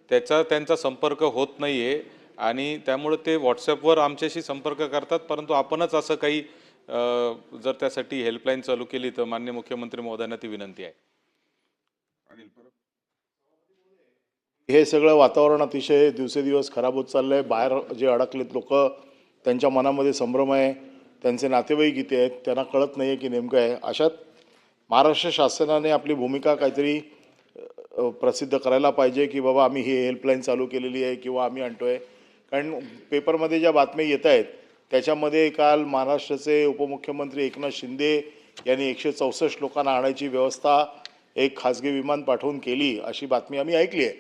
त्यांचा संपर्क होत नाही आहे आणि त्यामुळे ते व्हॉट्सॲपवर आमच्याशी संपर्क करतात, परंतु आपणच असं काही जर त्यासाठी हेल्पलाईन चालू केली तर माननीय मुख्यमंत्री महोदयांना ती विनंती आहे. हे सगळं वातावरण अतिशय दिवसेदिवस खराब होत चाललं आहे. बाहेर जे अडकलेत लोक, त्यांच्या मनामध्ये संभ्रम आहे, त्यांचे नातेवाईक इथे आहेत, त्यांना कळत नाही आहे की नेमकं आहे. अशात महाराष्ट्र शासनाने आपली भूमिका काहीतरी प्रसिद्ध करायला पाहिजे की बाबा आम्ही ही हेल्पलाईन चालू केलेली आहे किंवा आम्ही आणतोय. कारण पेपरमध्ये ज्या बातम्या येत आहेत त्याच्यामध्ये काल महाराष्ट्राचे उपमुख्यमंत्री एकनाथ शिंदे यांनी 164 लोकांना आणायची व्यवस्था एक खाजगी विमान पाठवून केली अशी बातमी आम्ही ऐकली आहे.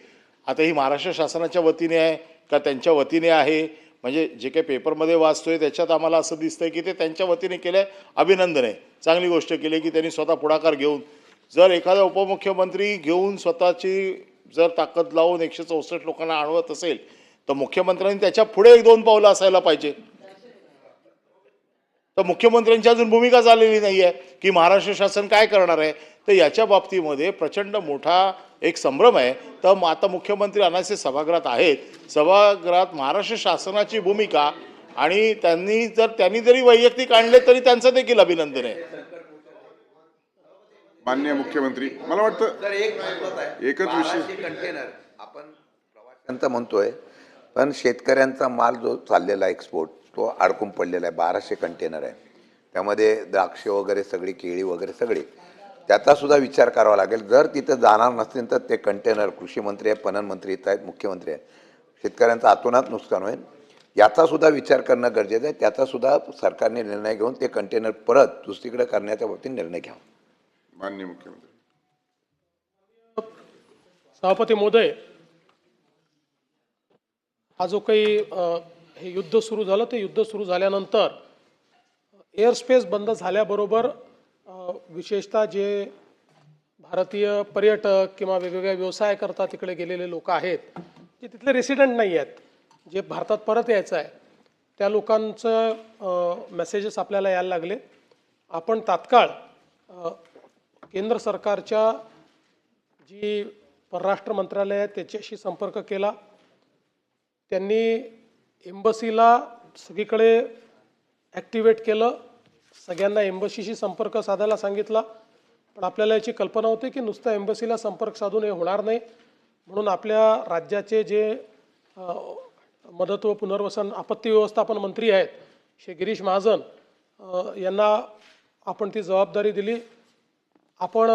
आता ही महाराष्ट्र शासनाच्या वतीने आहे का त्यांच्या वतीने आहे, म्हणजे जे काही पेपरमध्ये वाचतोय त्याच्यात आम्हाला असं दिसतंय की ते त्यांच्या वतीने केलं आहे. अभिनंदन आहे, चांगली गोष्ट केली की त्यांनी स्वतः पुढाकार घेऊन, जर एखादा उपमुख्यमंत्री घेऊन स्वतःची जर ताकद लावून 164 लोकांना आणवत असेल तर मुख्यमंत्र्यांनी त्याच्या पुढे 1-2 पावलं असायला पाहिजे. तर मुख्यमंत्र्यांची अजून भूमिका झालेली नाही आहे की महाराष्ट्र शासन काय करणार आहे. तर याच्या बाबतीमध्ये प्रचंड मोठा एक संभ्रम आहे. तर आता मुख्यमंत्री अनासे सभागृहात आहेत, सभागृहात महाराष्ट्र शासनाची भूमिका आणि त्यांनी जरी वैयक्तिक आणले तरी त्यांचं देखील अभिनंदन आहे. माननीय मुख्यमंत्री, मला वाटतं एकच विषय कंटेनर आपण प्रवाशांचा म्हणतोय, पण शेतकऱ्यांचा माल जो चाललेला एक्सपोर्ट तो अडकून पडलेला आहे. 1200 कंटेनर आहे, त्यामध्ये द्राक्ष वगैरे सगळी, केळी वगैरे सगळी, त्याचा सुद्धा विचार करावा लागेल. जर तिथं जाणार नसतील तर ते कंटेनर, कृषी मंत्री आहेत, पणन मंत्री येत आहेत, मुख्यमंत्री आहेत, शेतकऱ्यांचं आतोनात नुकसान होईल. याचा सुद्धा विचार करणं गरजेचं आहे. त्याचा सुद्धा सरकारने निर्णय घेऊन ते कंटेनर परत दुसरीकडे करण्याच्या बाबतीत निर्णय घ्यावा. माननीय मुख्यमंत्री. सभापती महोदय, हा जो काही हे युद्ध सुरू झालं, ते युद्ध सुरू झाल्यानंतर एअर स्पेस बंद झाल्याबरोबर विशेषतः जे भारतीय पर्यटक किंवा वेगवेगळ्या व्यवसाय करता तिकडे गेलेले लोक आहेत, जे तिथले रेसिडेंट नाही आहेत, जे भारतात परत यायचं आहे, त्या लोकांचं मेसेजेस आपल्याला यायला लागले. आपण तात्काळ केंद्र सरकारच्या जी परराष्ट्र मंत्रालय आहे त्याच्याशी संपर्क केला. त्यांनी एम्बसीला सगळीकडे ॲक्टिवेट केलं, सगळ्यांना एम्बसीशी संपर्क साधायला सांगितला. पण आपल्याला याची कल्पना होती की नुसतं एम्बसीला संपर्क साधून हे होणार नाही, म्हणून आपल्या राज्याचे जे मदत व पुनर्वसन आपत्ती व्यवस्थापन मंत्री आहेत श्री गिरीश महाजन यांना आपण ती जबाबदारी दिली. आपण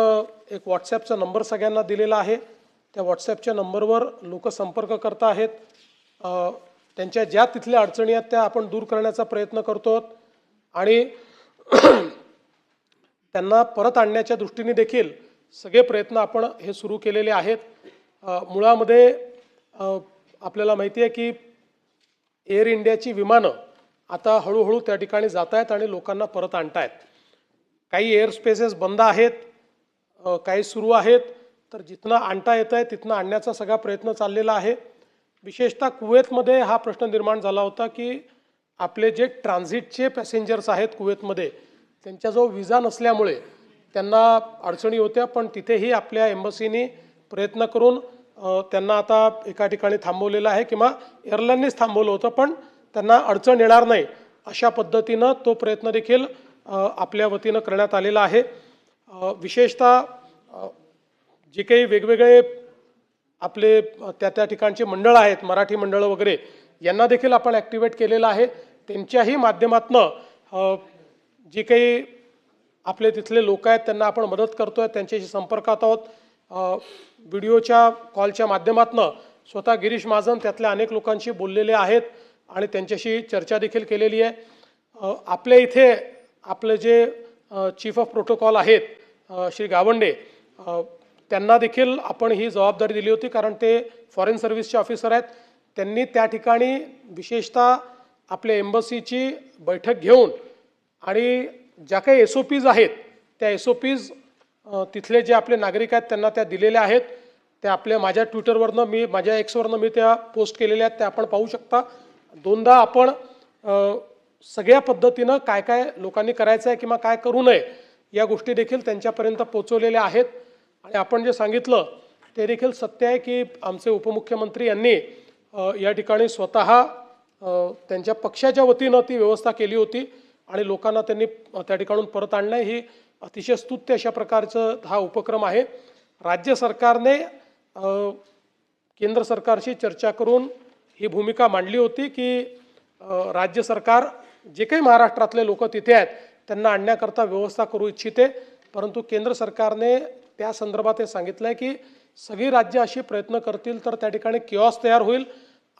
एक व्हॉट्सॲपचा नंबर सगळ्यांना दिलेला आहे, त्या व्हॉट्सॲपच्या नंबरवर लोक संपर्क करत आहेत. त्यांच्या ज्या तिथल्या अडचणी आहेत त्या आपण दूर करण्याचा प्रयत्न करतो आणि त्यांना परत आणण्याच्या दृष्टीने देखील सगळे प्रयत्न आपण हे सुरू केलेले आहेत. मुळामध्ये आपल्याला माहिती आहे की एअर इंडियाची विमानं आता हळूहळू त्या ठिकाणी जात आहेत आणि लोकांना परत आणत आहेत. काही एअर स्पेसेस बंद आहेत, काही सुरू आहेत, तर जिथनं आणता येतं आहे तिथनं आणण्याचा सगळा प्रयत्न चाललेला आहे. विशेषतः कुवेतमध्ये हा प्रश्न निर्माण झाला होता की आपले जे ट्रान्झिटचे पॅसेंजर्स आहेत कुवेतमध्ये, त्यांच्याजवळ विजा नसल्यामुळे त्यांना अडचणी होत्या. पण तिथेही आपल्या एम्बसीनी प्रयत्न करून त्यांना आता एका ठिकाणी थांबवलेलं आहे किंवा एअरलाईननीच थांबवलं होतं, पण त्यांना अडचण येणार नाही अशा पद्धतीनं तो प्रयत्न देखील आपल्या वतीनं करण्यात आलेला आहे. विशेषतः जे काही वेगवेगळे आपले त्या ठिकाणचे मंडळ आहेत, मराठी मंडळं वगैरे, यांना देखील आपण ॲक्टिवेट केलेलं आहे. त्यांच्याही माध्यमातनं जे काही आपले तिथले लोक आहेत त्यांना आपण मदत करतो आहे, त्यांच्याशी संपर्कात आहोत. व्हिडिओच्या कॉलच्या माध्यमातनं स्वतः गिरीश महाजन त्यातल्या अनेक लोकांशी बोललेले आहेत आणि त्यांच्याशी चर्चा देखील केलेली आहे. आपल्या इथे आपले जे चीफ ऑफ प्रोटोकॉल आहेत श्री गावंडे, त्यांना देखील आपण ही जबाबदारी दिली होती, कारण ते फॉरेन सर्व्हिसचे ऑफिसर आहेत. त्यांनी त्या ठिकाणी विशेषतः आपल्या एम्बसीची बैठक घेऊन आणि ज्या काही SOPs आहेत त्या SOPs तिथले जे आपले नागरिक आहेत त्यांना त्या दिलेल्या आहेत. त्या आपल्या माझ्या ट्विटरवरनं माझ्या Xवरनं मी त्या पोस्ट केलेल्या आहेत, त्या आपण पाहू शकता. दोनदा आपण सगळ्या पद्धतीनं काय काय लोकांनी करायचं आहे किंवा काय करू नये या गोष्टी देखील त्यांच्यापर्यंत पोहोचवलेल्या आहेत. आणि आपण जे सांगितलं ते देखील सत्य आहे की आमचे उपमुख्यमंत्री यांनी या ठिकाणी स्वतः त्यांच्या पक्षाच्या वतीनं ती व्यवस्था केली होती आणि लोकांना त्यांनी त्या ठिकाणून परत आणणं ही अतिशय स्तुत्य अशा प्रकारचं हा उपक्रम आहे. राज्य सरकारने केंद्र सरकारशी चर्चा करून ही भूमिका मांडली होती की राज्य सरकार जे काही महाराष्ट्रातले लोक तिथे आहेत त्यांना आणण्याकरता व्यवस्था करू इच्छिते, परंतु केंद्र सरकारने त्या संदर्भात हे सांगितलं आहे की सगळी राज्य अशी प्रयत्न करतील तर त्या ठिकाणी किऑस तयार होईल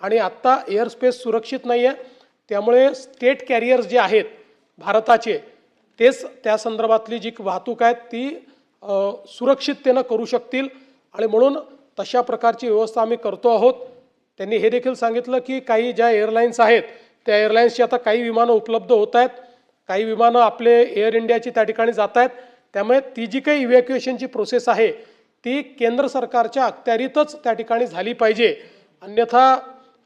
आणि आत्ता एअर स्पेस सुरक्षित नाही आहे, त्यामुळे स्टेट कॅरियर्स जे आहेत भारताचे तेच त्या संदर्भातली जी वाहतूक आहे ती सुरक्षिततेनं करू शकतील आणि म्हणून तशा प्रकारची व्यवस्था आम्ही करतो आहोत. त्यांनी हे देखील सांगितलं की काही ज्या एअरलाईन्स आहेत त्या एअरलाईन्सची आता काही विमानं उपलब्ध होत आहेत, काही विमानं आपले एअर इंडियाची त्या ठिकाणी जात आहेत, त्यामुळे ती जी काही इव्हॅक्युएशनची प्रोसेस आहे ती केंद्र सरकारच्या अखत्यारीतच त्या ठिकाणी झाली पाहिजे. अन्यथा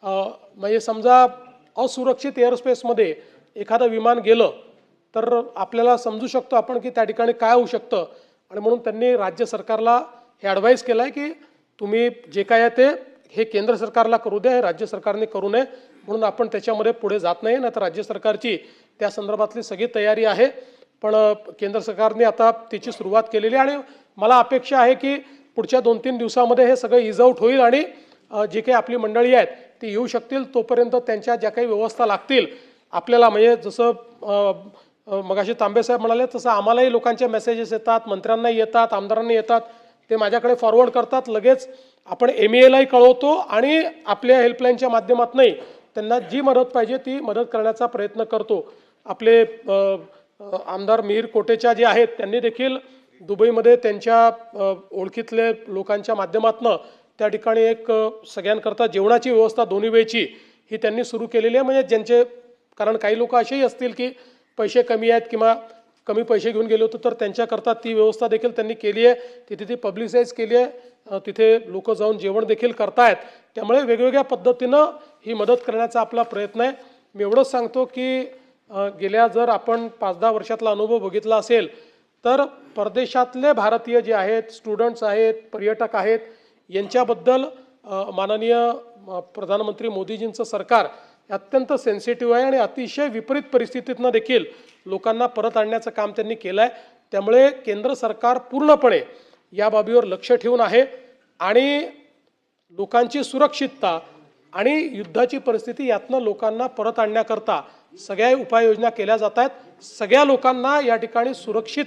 म्हणजे समजा असुरक्षित एअरस्पेसमध्ये एखादं विमान गेलं तर आपल्याला समजू शकतो आपण की त्या ठिकाणी काय होऊ शकतं आणि म्हणून त्यांनी राज्य सरकारला हे ॲडवाईस केलं आहे की तुम्ही जे काय आहे ते हे केंद्र सरकारला करू द्या, हे राज्य सरकारने करू नये, म्हणून आपण त्याच्यामध्ये पुढे जात नाही. तर राज्य सरकारची त्या संदर्भातली सगळी तयारी आहे, पण केंद्र सरकारने आता त्याची सुरुवात केलेली आहे आणि मला अपेक्षा आहे की पुढच्या 2-3 दिवसामध्ये हे सगळं इज आउट होईल आणि जी काही आपली मंडळी आहेत ती येऊ शकतील. तोपर्यंत त्यांच्या ज्या काही व्यवस्था लागतील आपल्याला, म्हणजे जसं मगाशी तांबेसाहेब म्हणाले तसं आम्हालाही लोकांचे मेसेजेस येतात, मंत्र्यांनाही येतात, आमदारांना येतात, ते माझ्याकडे फॉरवर्ड करतात, लगेच आपण MEAलाही कळवतो आणि आपल्या हेल्पलाईनच्या माध्यमातूनही त्यांना जी मदत पाहिजे ती मदत करण्याचा प्रयत्न करतो. आपले आमदार मिहीर कोटेचा जे आहेत त्यांनी देखील दुबईमध्ये त्यांच्या ओळखीतले लोकांच्या माध्यमातून त्या ठिकाणी एक सगळ्यांकरता जेवणाची व्यवस्था 2 वेळची ही त्यांनी सुरू केलेली आहे. म्हणजे ज्यांचे, कारण काही लोक असेही असतील की पैसे कमी आहेत किंवा कमी पैसे घेऊन गेले होते तर त्यांच्याकरता ती व्यवस्था देखील त्यांनी केली आहे. तिथे ती पब्लिसाईज केली आहे, तिथे लोक जाऊन जेवण देखील करतायत. त्यामुळे वेगवेगळ्या पद्धतीनं ही मदत करण्याचा आपला प्रयत्न आहे. मी एवढंच सांगतो की गेल्या जर आपण 5-10 वर्षातला अनुभव बघितला असेल तर परदेशातले भारतीय जे आहेत, स्टुडंट्स आहेत, पर्यटक आहेत, यांच्याबद्दल माननीय प्रधानमंत्री मोदीजींचं सरकार अत्यंत सेन्सिटिव्ह आहे आणि अतिशय विपरीत परिस्थितीतनं देखील लोकांना परत आणण्याचं काम त्यांनी केलं आहे. त्यामुळे केंद्र सरकार पूर्णपणे या बाबीवर लक्ष ठेवून आहे आणि लोकांची सुरक्षितता आणि युद्धाची परिस्थिती यातनं लोकांना परत आणण्याकरता सगळ्या उपाययोजना केल्या जात आहेत. सगळ्या लोकांना या ठिकाणी सुरक्षित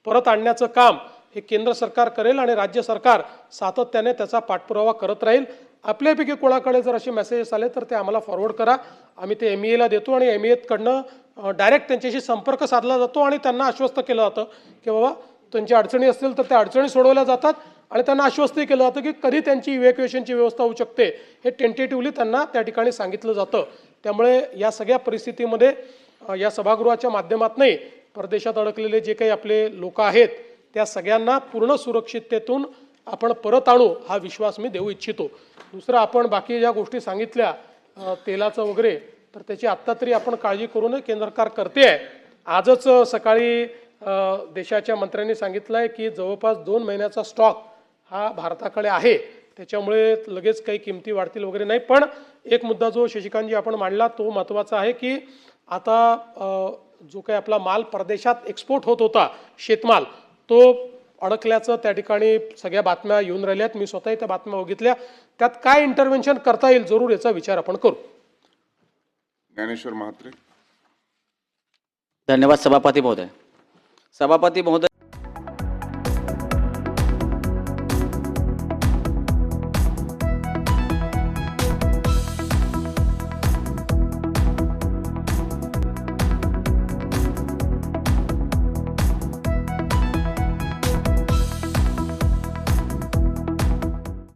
परत आणण्याचं काम हे केंद्र सरकार करेल आणि राज्य सरकार सातत्याने त्याचा पाठपुरावा करत राहील. आपल्यापैकी कोणाकडे जर असे मेसेजेस आले तर ते आम्हाला फॉरवर्ड करा, आम्ही ते MEAला देतो आणि MEAकडनं डायरेक्ट त्यांच्याशी संपर्क साधला जातो आणि त्यांना आश्वस्त केलं जातं की बाबा त्यांच्या अडचणी असतील तर त्या अडचणी सोडवल्या जातात आणि त्यांना आश्वस्तही केलं जातं की कधी त्यांची इव्हॅक्युएशनची व्यवस्था होऊ शकते हे टेंटेटिव्हली त्यांना त्या ठिकाणी सांगितलं जातं. त्यामुळे या सगळ्या परिस्थितीमध्ये या सभागृहाच्या माध्यमातूनही परदेशात अडकलेले जे काही आपले लोक आहेत त्या सगळ्यांना पूर्ण सुरक्षिततेतून आपण परत आणू हा विश्वास मी देऊ इच्छितो. दुसरं, आपण बाकी ज्या गोष्टी सांगितल्या तेलाचं वगैरे, तर त्याची आत्ता तरी आपण काळजी करू नये, केंद्र सरकार करते आहे. आजच सकाळी देशाच्या मंत्र्यांनी सांगितलं आहे की जवळपास 2 महिन्याचा स्टॉक हा भारताकडे आहे, त्याच्यामुळे लगेच काही किमती वाढतील वगैरे नाही. पण एक मुद्दा जो शशिकांतजी आपण मांडला तो महत्त्वाचा आहे की आता जो काही आपला माल परदेशात एक्सपोर्ट होत होता, शेतमाल, तो अडकल्याचं त्या ठिकाणी सगळ्या बातम्या येऊन राहिल्या आहेत. मी स्वतःही त्या बातम्या बघितल्या. त्यात काय इंटरव्हेन्शन करता येईल जरूर याचा विचार आपण करू. ज्ञानेश्वर महात्रे. धन्यवाद सभापती महोदय.